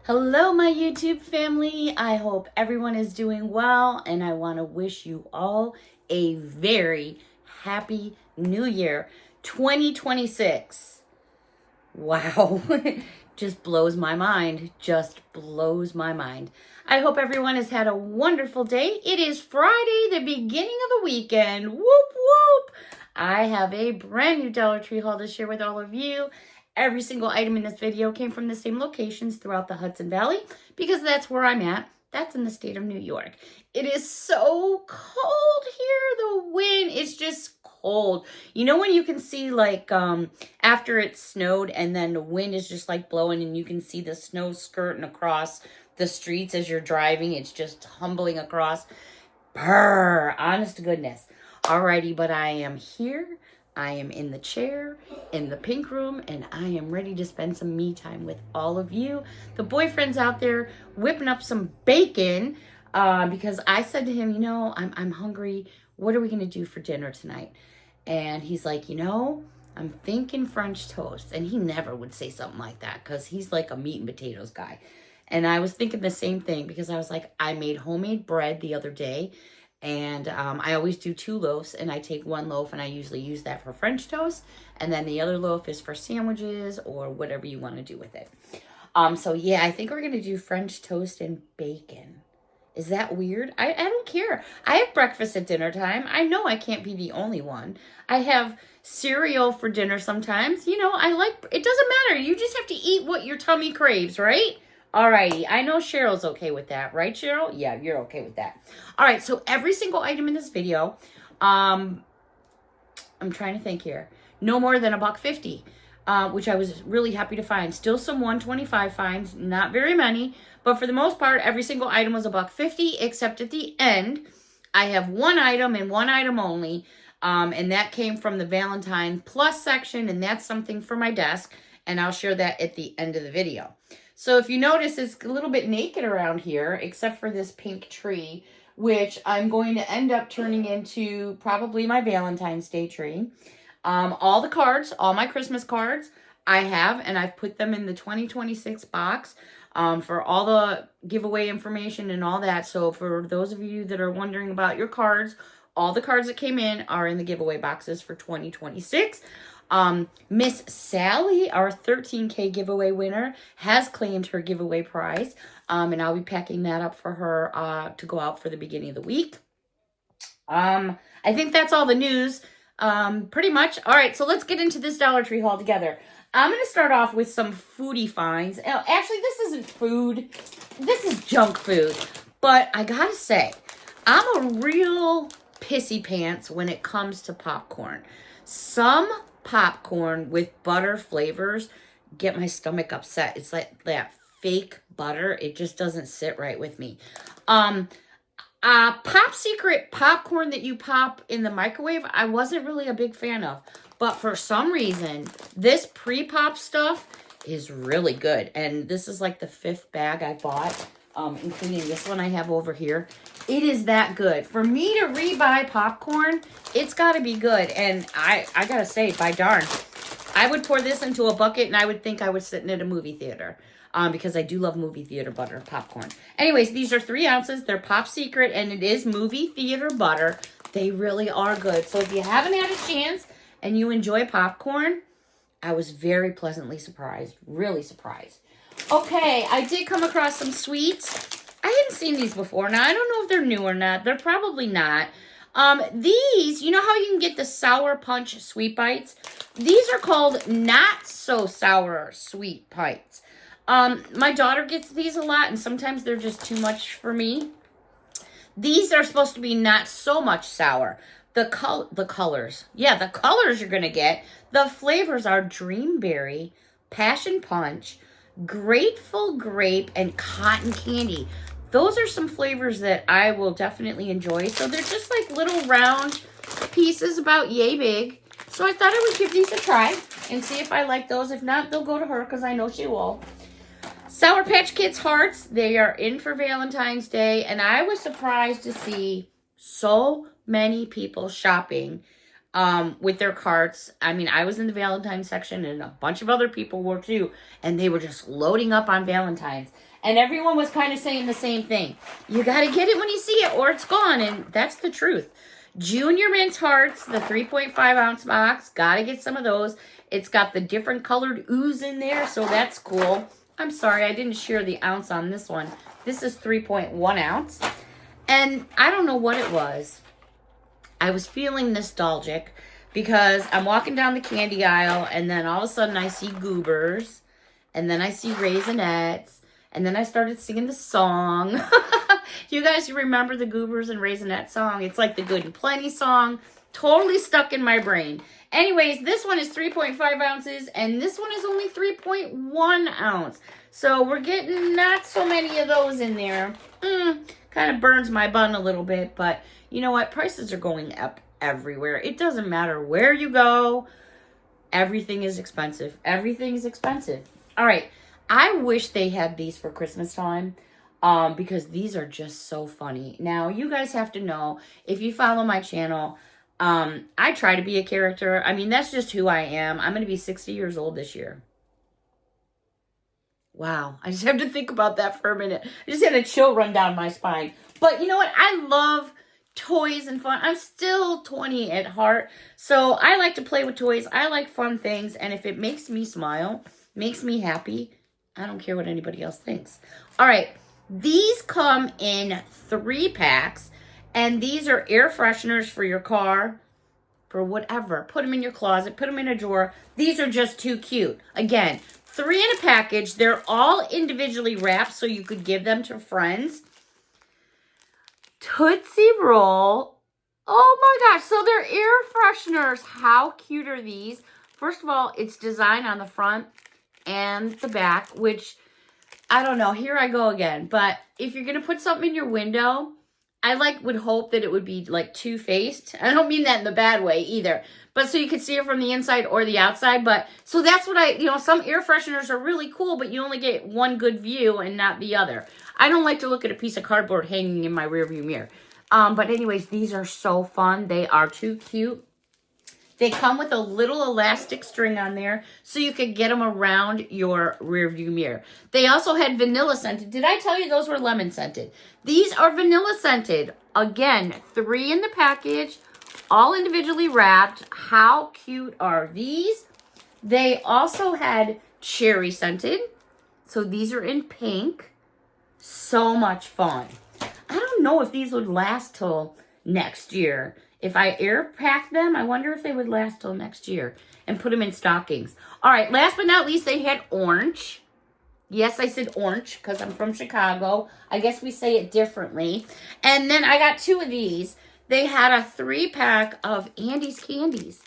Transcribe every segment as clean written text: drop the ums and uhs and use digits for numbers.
Hello, my YouTube family. I hope everyone is doing well, and I want to wish you all a very happy new year 2026. Wow, just blows my mind. Just blows my mind. I hope everyone has had a wonderful day. It is Friday, the beginning of the weekend. Whoop, whoop. I have a brand new Dollar Tree haul to share with all of you. Every single item in this video came from the same locations throughout the Hudson Valley because that's where I'm at. That's in the state of New York. It is so cold here. The wind is just cold. You know when you can see like after it snowed and then the wind is just like blowing and you can see the snow skirting across the streets as you're driving. It's just humbling across. Brr, honest to goodness. Alrighty, but I am here. I am in the chair, in the pink room, and I am ready to spend some me time with all of you. The boyfriend's out there whipping up some bacon because I said to him, you know, I'm hungry. What are we going to do for dinner tonight? And he's like, you know, I'm thinking French toast. And he never would say something like that because he's like a meat and potatoes guy. And I was thinking the same thing because I was like, I made homemade bread the other day. And I always do 2 loaves, and I take 1 loaf, and I usually use that for French toast. And then the other loaf is for sandwiches or whatever you want to do with it. So, yeah, I think we're going to do French toast and bacon. Is that weird? I don't care. I have breakfast at dinner time. I know I can't be the only one. I have cereal for dinner sometimes. You know, it doesn't matter. You just have to eat what your tummy craves, right? Alrighty, I know Cheryl's okay with that, right, Cheryl? Yeah, you're okay with that. All right, so every single item in this video, I'm trying to think here, no more than $1.50, which I was really happy to find. Still some $1.25 finds, not very many, but for the most part, every single item was $1.50, except at the end, I have 1 item and 1 item only, and that came from the Valentine Plus section, and that's something for my desk, and I'll share that at the end of the video. So if you notice, it's a little bit naked around here, except for this pink tree, which I'm going to end up turning into probably my Valentine's Day tree. All the cards, all my Christmas cards, I have, and I've put them in the 2026 box for all the giveaway information and all that. So for those of you that are wondering about your cards, all the cards that came in are in the giveaway boxes for 2026. Miss Sally, our 13K giveaway winner, has claimed her giveaway prize. And I'll be packing that up for her to go out for the beginning of the week. I think that's all the news. Pretty much. All right, so let's get into this Dollar Tree haul together. I'm going to start off with some foodie finds. Actually, this isn't food. This is junk food. But I got to say, I'm a real pissy pants when it comes to popcorn. Some popcorn with butter flavors get my stomach upset. It's like that fake butter. It just doesn't sit right with me. Pop Secret popcorn that you pop in the microwave, I wasn't really a big fan of. But for some reason, this pre-pop stuff is really good. And this is like the 5th bag I bought, including this one I have over here. It is that good. For me to rebuy popcorn, it's got to be good. And I got to say, by darn, I would pour this into a bucket and I would think I was sitting at a movie theater. Because I do love movie theater butter popcorn. Anyways, these are 3 ounces. They're Pop Secret and it is movie theater butter. They really are good. So if you haven't had a chance and you enjoy popcorn, I was very pleasantly surprised. Really surprised. Okay, I did come across some sweets. I hadn't seen these before. Now, I don't know if they're new or not. They're probably not. These, you know how you can get the Sour Punch Sweet Bites? These are called Not So Sour Sweet Bites. My daughter gets these a lot, and sometimes they're just too much for me. These are supposed to be not so much sour. The colors. Yeah, the colors you're going to get. The flavors are Dreamberry, Passion Punch, Grateful Grape, and Cotton Candy. Those are some flavors that I will definitely enjoy. So they're just like little round pieces about yay big. So I thought I would give these a try and see if I like those. If not, they'll go to her because I know she will. Sour Patch Kids Hearts, they are in for Valentine's Day. And I was surprised to see so many people shopping with their carts. I mean, I was in the Valentine's section and a bunch of other people were too, and they were just loading up on Valentine's. And everyone was kind of saying the same thing. You got to get it when you see it or it's gone, and that's the truth. Junior Mint Hearts, the 3.5 ounce box, got to get some of those. It's got the different colored ooze in there, so that's cool. I'm sorry, I didn't share the ounce on this one. This is 3.1 ounce. And I don't know what it was. I was feeling nostalgic because I'm walking down the candy aisle and then all of a sudden I see goobers and then I see Raisinets and then I started singing the song. You guys remember the Goobers and Raisinette song? It's like the Good and Plenty song. Totally stuck in my brain. Anyways, this one is 3.5 ounces and this one is only 3.1 ounce. So we're getting not so many of those in there. Kind of burns my bun a little bit, but you know what? Prices are going up everywhere. It doesn't matter where you go. Everything is expensive. Everything is expensive. All right. I wish they had these for Christmas time because these are just so funny. Now, you guys have to know, if you follow my channel, I try to be a character. I mean, that's just who I am. I'm going to be 60 years old this year. Wow. I just have to think about that for a minute. I just had a chill run down my spine. But you know what? I love toys and fun. I'm still 20 at heart. So I like to play with toys. I like fun things. And if it makes me smile, makes me happy, I don't care what anybody else thinks. All right. These come in 3 packs. And these are air fresheners for your car, for whatever. Put them in your closet. Put them in a drawer. These are just too cute. Again, 3 in a package. They're all individually wrapped so you could give them to friends. Tootsie Roll. Oh my gosh. So they're air fresheners. How cute are these? First of all, it's designed on the front and the back, which, I don't know. Here I go again. But if you're going to put something in your window, I would hope that it would be like two-faced. I don't mean that in the bad way either. But so you could see it from the inside or the outside. But so that's what some air fresheners are really cool, but you only get one good view and not the other. I don't like to look at a piece of cardboard hanging in my rearview mirror. But anyways, these are so fun. They are too cute. They come with a little elastic string on there so you could get them around your rearview mirror. They also had vanilla scented. Did I tell you those were lemon scented? These are vanilla scented. Again, 3 in the package, all individually wrapped. How cute are these? They also had cherry scented. So these are in pink. So much fun. I don't know if these would last till next year. If I air pack them, I wonder if they would last till next year and put them in stockings. All right, last but not least, they had orange. Yes, I said orange because I'm from Chicago. I guess we say it differently. And then I got 2 of these. They had a 3-pack of Andy's candies.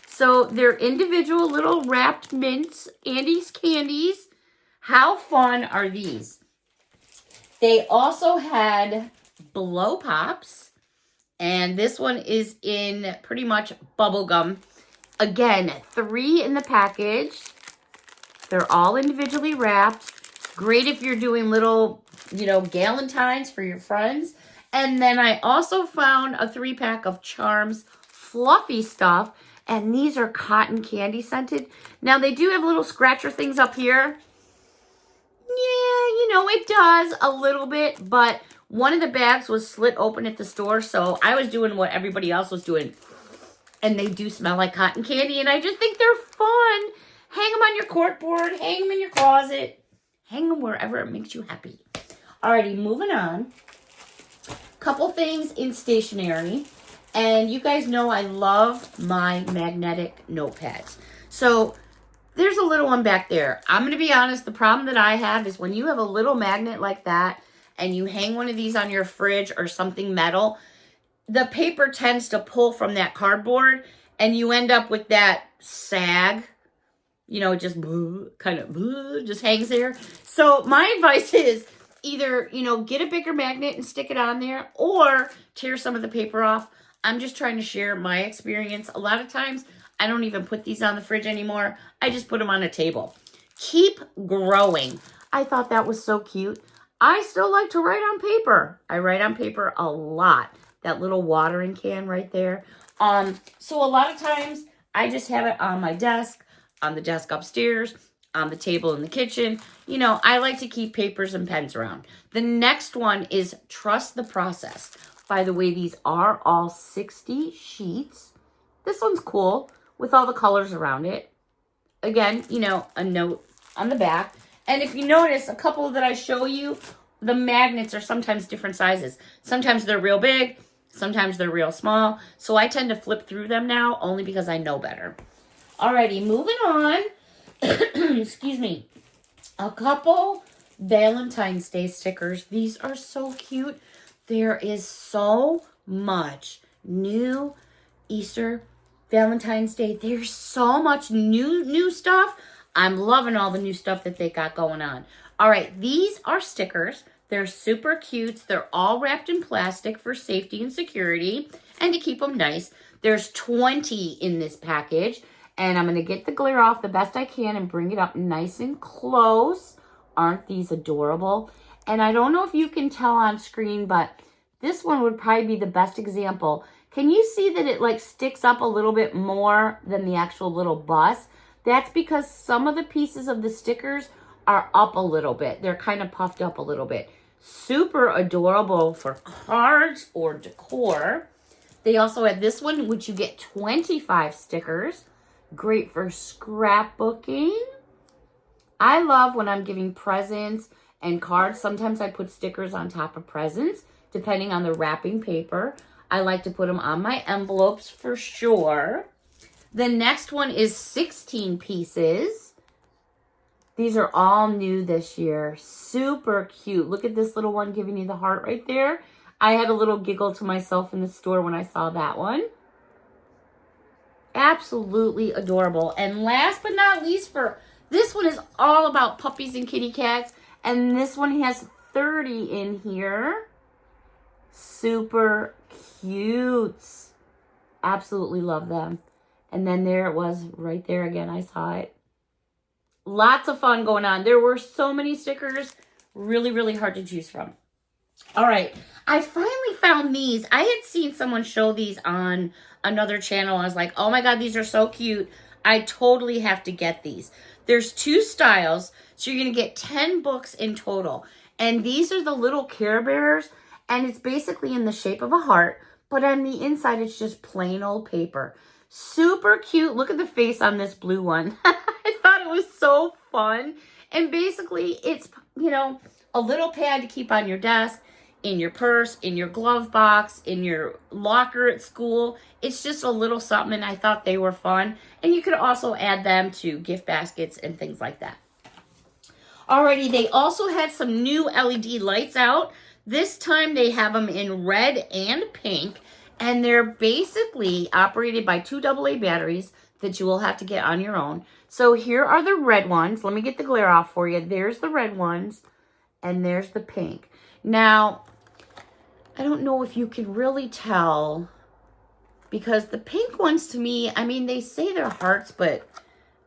So they're individual little wrapped mints, Andy's candies. How fun are these? They also had blow pops. And this one is in pretty much bubble gum. Again, 3 in the package. They're all individually wrapped. Great if you're doing little, galantines for your friends. And then I also found a 3-pack of Charms fluffy stuff. And these are cotton candy scented. Now, they do have little scratcher things up here. Yeah, it does a little bit, but one of the bags was slit open at the store, so I was doing what everybody else was doing. And they do smell like cotton candy, and I just think they're fun. Hang them on your corkboard, hang them in your closet, hang them wherever it makes you happy. Alrighty, moving on. Couple things in stationery. And you guys know I love my magnetic notepads. So there's a little one back there. I'm going to be honest, the problem that I have is when you have a little magnet like that and you hang one of these on your fridge or something metal, the paper tends to pull from that cardboard and you end up with that sag. It just just hangs there. So my advice is either, get a bigger magnet and stick it on there or tear some of the paper off. I'm just trying to share my experience. A lot of times, I don't even put these on the fridge anymore. I just put them on a table. Keep growing. I thought that was so cute. I still like to write on paper. I write on paper a lot. That little watering can right there. So a lot of times I just have it on my desk, on the desk upstairs, on the table in the kitchen. You know, I like to keep papers and pens around. The next one is Trust the Process. By the way, these are all 60 sheets. This one's cool with all the colors around it. Again, you know, a note on the back. And if you notice, a couple that I show you, the magnets are sometimes different sizes. Sometimes they're real big, sometimes they're real small. So I tend to flip through them now only because I know better. Alrighty, moving on. Excuse me. A couple Valentine's Day stickers. These are so cute. There is so much new Easter, Valentine's Day. There's so much new stuff. I'm loving all the new stuff that they got going on. All right, these are stickers. They're super cute. They're all wrapped in plastic for safety and security and to keep them nice. There's 20 in this package, and I'm going to get the glare off the best I can and bring it up nice and close. Aren't these adorable? And I don't know if you can tell on screen, but this one would probably be the best example. Can you see that it like sticks up a little bit more than the actual little bus? That's because some of the pieces of the stickers are up a little bit. They're kind of puffed up a little bit. Super adorable for cards or decor. They also have this one, which you get 25 stickers. Great for scrapbooking. I love when I'm giving presents and cards. Sometimes I put stickers on top of presents, depending on the wrapping paper. I like to put them on my envelopes for sure. The next one is 16 pieces. These are all new this year. Super cute. Look at this little one giving you the heart right there. I had a little giggle to myself in the store when I saw that one. Absolutely adorable. And last but not least, for this one is all about puppies and kitty cats. And this one has 30 in here. Super cute. Absolutely love them. And then there it was right there again. I saw it. Lots of fun going on. There were so many stickers. Really, really hard to choose from. All right. I finally found these. I had seen someone show these on another channel. I was like, oh my God, these are so cute. I totally have to get these. There's 2 styles. So you're going to get 10 books in total. And these are the little Care Bears. And it's basically in the shape of a heart. But on the inside, it's just plain old paper. Super cute. Look at the face on this blue one. I thought it was so fun. And basically, it's, you know, a little pad to keep on your desk, in your purse, in your glove box, in your locker at school. It's just a little something, and I thought they were fun. And you could also add them to gift baskets and things like that. Alrighty, they also had some new LED lights out. This time they have them in red and pink. And they're basically operated by 2 AA batteries that you will have to get on your own. So here are the red ones. Let me get the glare off for you. There's the red ones. And there's the pink. Now, I don't know if you can really tell. Because the pink ones to me, I mean, they say they're hearts. But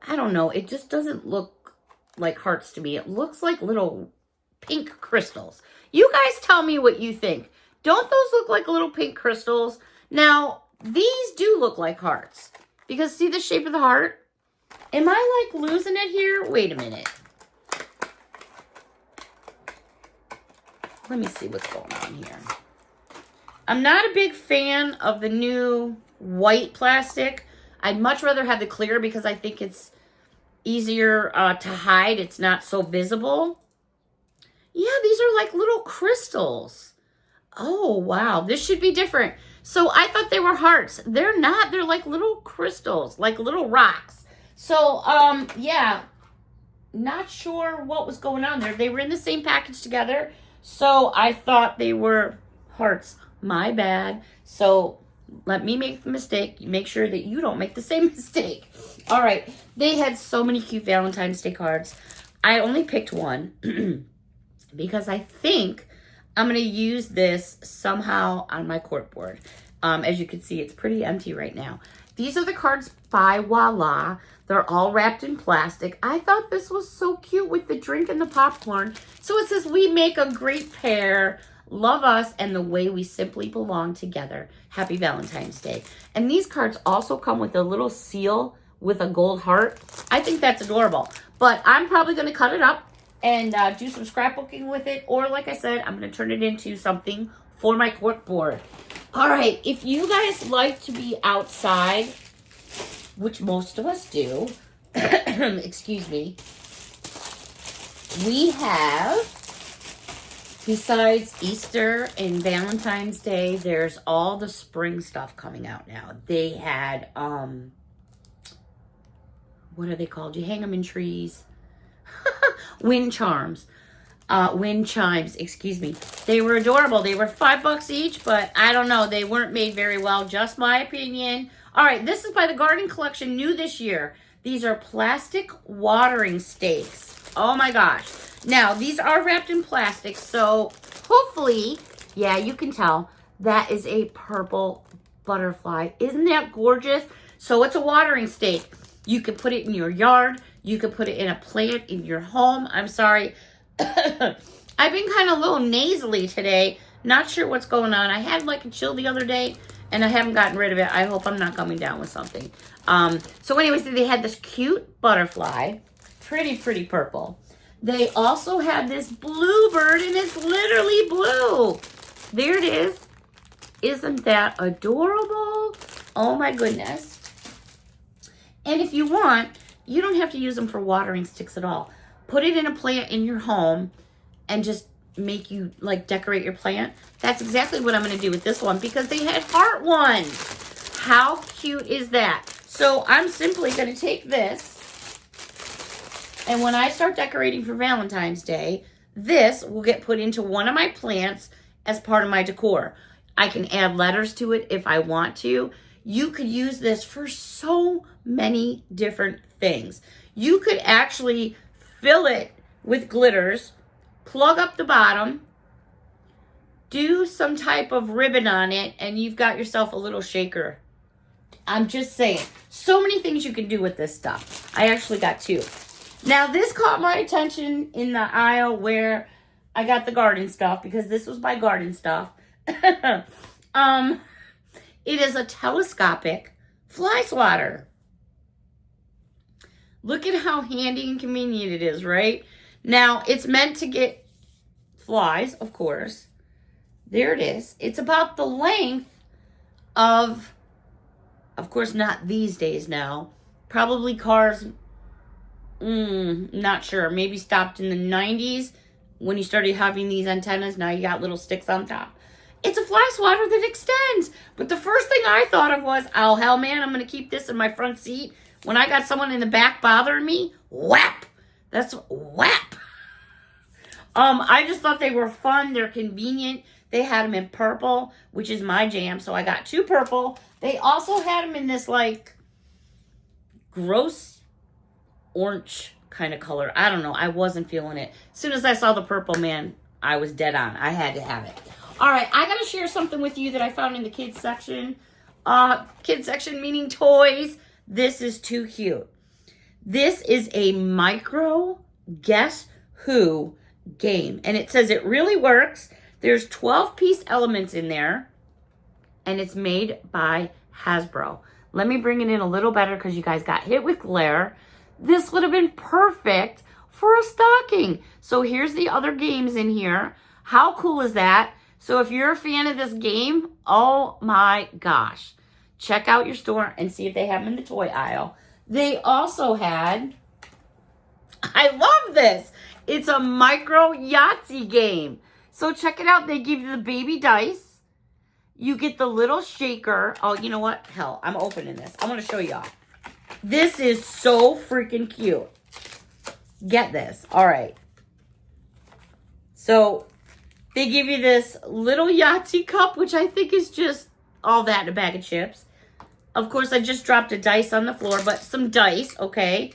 I don't know. It just doesn't look like hearts to me. It looks like little pink crystals. You guys tell me what you think. Don't those look like little pink crystals? Now, these do look like hearts. Because see the shape of the heart? Am I like losing it here? Wait a minute. Let me see what's going on here. I'm not a big fan of the new white plastic. I'd much rather have the clear because I think it's easier to hide. It's not so visible. Yeah, these are like little crystals. Oh, wow. This should be different. So I thought they were hearts. They're not. They're like little crystals, like little rocks. So, yeah, not sure what was going on there. They were in the same package together. So I thought they were hearts. My bad. So let me make the mistake. Make sure that you don't make the same mistake. All right. They had so many cute Valentine's Day cards. I only picked one because I think I'm going to use this somehow on my corkboard. As you can see, it's pretty empty right now. These are the cards by Voila. They're all wrapped in plastic. I thought this was so cute with the drink and the popcorn. So it says, we make a great pair. love us, and the way we simply belong together. Happy Valentine's Day. And these cards also come with a little seal with a gold heart. I think that's adorable. But I'm probably going to cut it up and do some scrapbooking with it. Or like I said, I'm going to turn it into something for my cork board. All right, if you guys like to be outside, which most of us do, excuse me, we have, besides Easter and Valentine's Day, there's all the spring stuff coming out now. They had, what are they called? You hang them in trees. Wind chimes, excuse me. They were adorable. They were $5 each, but I don't know. They weren't made very well. Just my opinion. All right, this is by the Garden Collection, new this year. These are plastic watering stakes. Oh my gosh. Now, these are wrapped in plastic, so hopefully, yeah, you can tell, that is a purple butterfly. Isn't that gorgeous? So it's a watering stake. You could put it in your yard. You could put it in a plant in your home. I'm sorry. I've been kind of a little nasally today. Not sure what's going on. I had like a chill the other day, and I haven't gotten rid of it. I hope I'm not coming down with something. So anyways, they had this cute butterfly. Pretty, pretty purple. They also had this bluebird, and it's literally blue. There it is. Isn't that adorable? Oh my goodness. And if you want, you don't have to use them for watering sticks at all. Put it in a plant in your home and just make you like decorate your plant. That's exactly what I'm going to do with this one because they had heart ones. How cute is that? So I'm simply going to take this, and when I start decorating for Valentine's Day, this will get put into one of my plants as part of my decor. I can add letters to it if I want to. You could use this for so many different things. You could actually fill it with glitters, plug up the bottom, do some type of ribbon on it, and you've got yourself a little shaker. I'm just saying. So many things you can do with this stuff. I actually got two. Now, this caught my attention in the aisle where I got the garden stuff because this was my garden stuff. It is a telescopic fly swatter. Look at how handy and convenient it is, right? Now, it's meant to get flies, of course. There it is. It's about the length of course, not these days now. Probably cars, not sure. Maybe stopped in the 90s when you started having these antennas. Now you got little sticks on top. It's a fly swatter that extends. But the first thing I thought of was, oh, hell, man, I'm going to keep this in my front seat. When I got someone in the back bothering me, whap. That's whap. I just thought they were fun. They're convenient. They had them in purple, which is my jam. So I got two purple. They also had them in this, like, gross orange kind of color. I don't know. I wasn't feeling it. As soon as I saw the purple, man, I was dead on. I had to have it. All right, I got to share something with you that I found in the kids section. Kids section meaning toys. This is too cute. This is a micro Guess Who game. And it says it really works. There's 12-piece elements in there. And it's made by Hasbro. Let me bring it in a little better because you guys got hit with glare. This would have been perfect for a stocking. So here's the other games in here. How cool is that? So if you're a fan of this game, oh my gosh. Check out your store and see if they have them in the toy aisle. They also had, I love this. It's a micro Yahtzee game. So check it out. They give you the baby dice. You get the little shaker. Oh, you know what? Hell, I'm opening this. I want to show y'all. This is so freaking cute. Get this. All right. So they give you this little Yahtzee cup, which I think is just all that in a bag of chips. Of course, I just dropped a dice on the floor, but some dice, okay?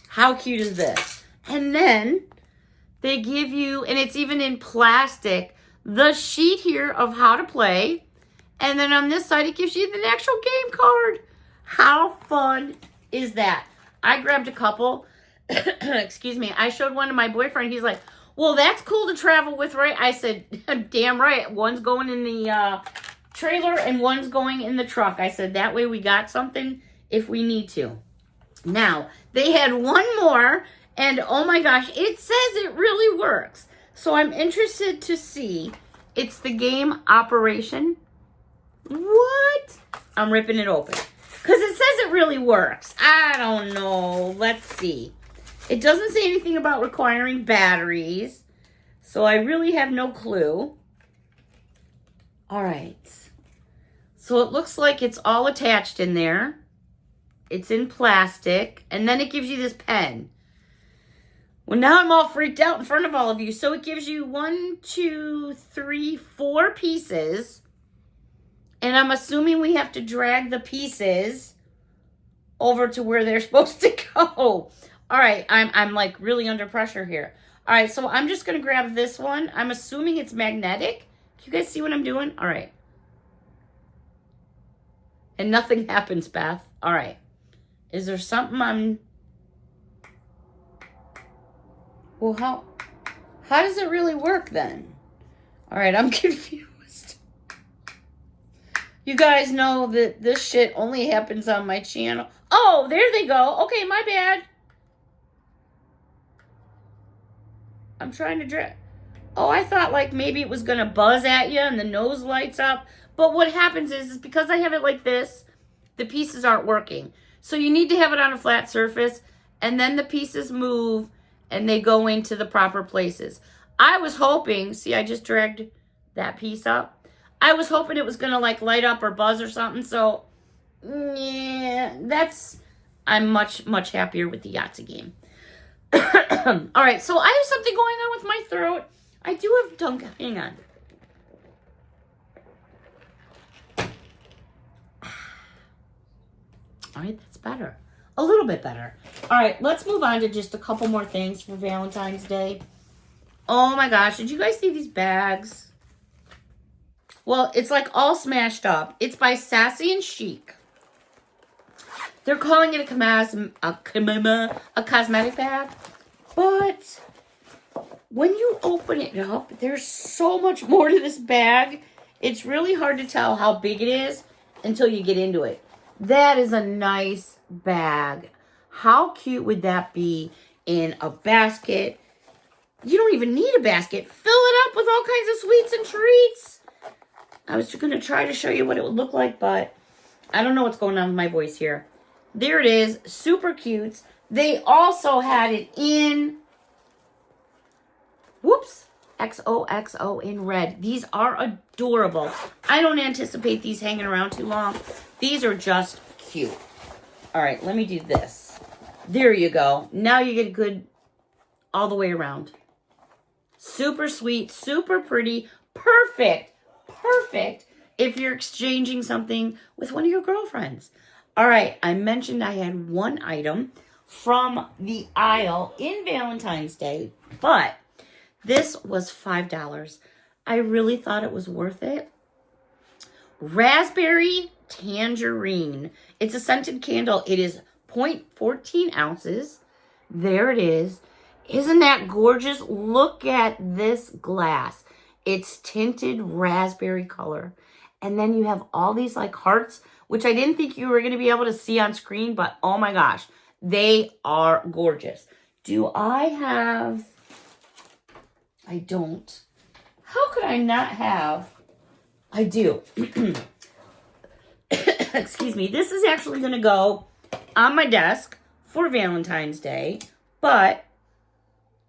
How cute is this? And then they give you, and it's even in plastic, the sheet here of how to play. And then on this side, it gives you the actual game card. How fun is that? I grabbed a couple. Excuse me. I showed one to my boyfriend. He's like, well, that's cool to travel with, right? I said, damn right. One's going in the trailer and one's going in the truck. I said, that way we got something if we need to. Now, they had one more, and oh my gosh, it says it really works. So I'm interested to see. It's the game Operation. What? I'm ripping it open. Because it says it really works. I don't know. Let's see. It doesn't say anything about requiring batteries. So I really have no clue. All right. So it looks like it's all attached in there. It's in plastic. And then it gives you this pen. Well, now I'm all freaked out in front of all of you. So it gives you 1, 2, 3, 4 pieces. And I'm assuming we have to drag the pieces over to where they're supposed to go. All right, I'm like really under pressure here. All right, so I'm just going to grab this one. I'm assuming it's magnetic. Can you guys see what I'm doing? All right. And nothing happens, Beth. All right. Is there something I'm... Well, how does it really work then? All right, I'm confused. You guys know that this shit only happens on my channel. Oh, there they go. Okay, my bad. I'm trying to drag. Oh, I thought like maybe it was going to buzz at you and the nose lights up. But what happens is because I have it like this, the pieces aren't working. So you need to have it on a flat surface, and then the pieces move and they go into the proper places. I was hoping, see, I just dragged that piece up. I was hoping it was going to like light up or buzz or something. So, yeah, I'm much, much happier with the Yahtzee game. All right, so I have something going on with my throat. I do have tongue, hang on. All right, that's better. A little bit better. All right, let's move on to just a couple more things for Valentine's Day. Oh my gosh, did you guys see these bags? Well, it's like all smashed up. It's by Sassy and Chic. They're calling it a cosmetic bag. But when you open it up, there's so much more to this bag. It's really hard to tell how big it is until you get into it. That is a nice bag. How cute would that be in a basket? You don't even need a basket. Fill it up with all kinds of sweets and treats. I was going to try to show you what it would look like, but I don't know what's going on with my voice here. There it is. Super cute. They also had it in, whoops, XOXO in red. These are adorable. I don't anticipate these hanging around too long. These are just cute. All right, let me do this. There you go. Now you get good all the way around. Super sweet, super pretty, perfect, perfect if you're exchanging something with one of your girlfriends. All right, I mentioned I had one item from the aisle in Valentine's Day, but this was $5. I really thought it was worth it. Raspberry Tangerine. It's a scented candle. It is 0.14 ounces. There it is. Isn't that gorgeous? Look at this glass. It's tinted raspberry color. And then you have all these like hearts, which I didn't think you were going to be able to see on screen, but oh my gosh, they are gorgeous. Do I have... I don't. How could I not have... I do. Excuse me. This is actually going to go on my desk for Valentine's Day, but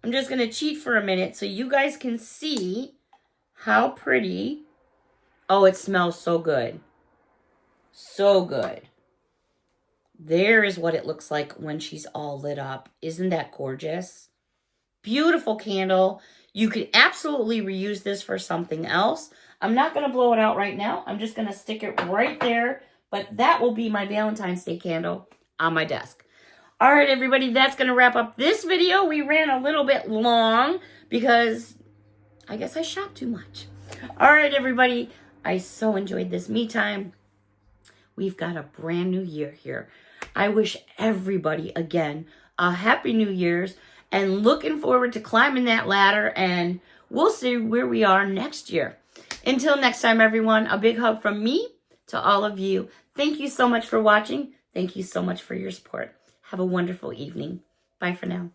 I'm just going to cheat for a minute so you guys can see how pretty. Oh, it smells so good. So good. There is what it looks like when she's all lit up. Isn't that gorgeous? Beautiful candle. You could absolutely reuse this for something else. I'm not going to blow it out right now. I'm just going to stick it right there. But that will be my Valentine's Day candle on my desk. All right, everybody, that's going to wrap up this video. We ran a little bit long because I guess I shopped too much. All right, everybody, I so enjoyed this me time. We've got a brand new year here. I wish everybody, again, a Happy New Year's. and looking forward to climbing that ladder, and we'll see where we are next year. Until next time, everyone, a big hug from me to all of you. Thank you so much for watching. Thank you so much for your support. Have a wonderful evening. Bye for now.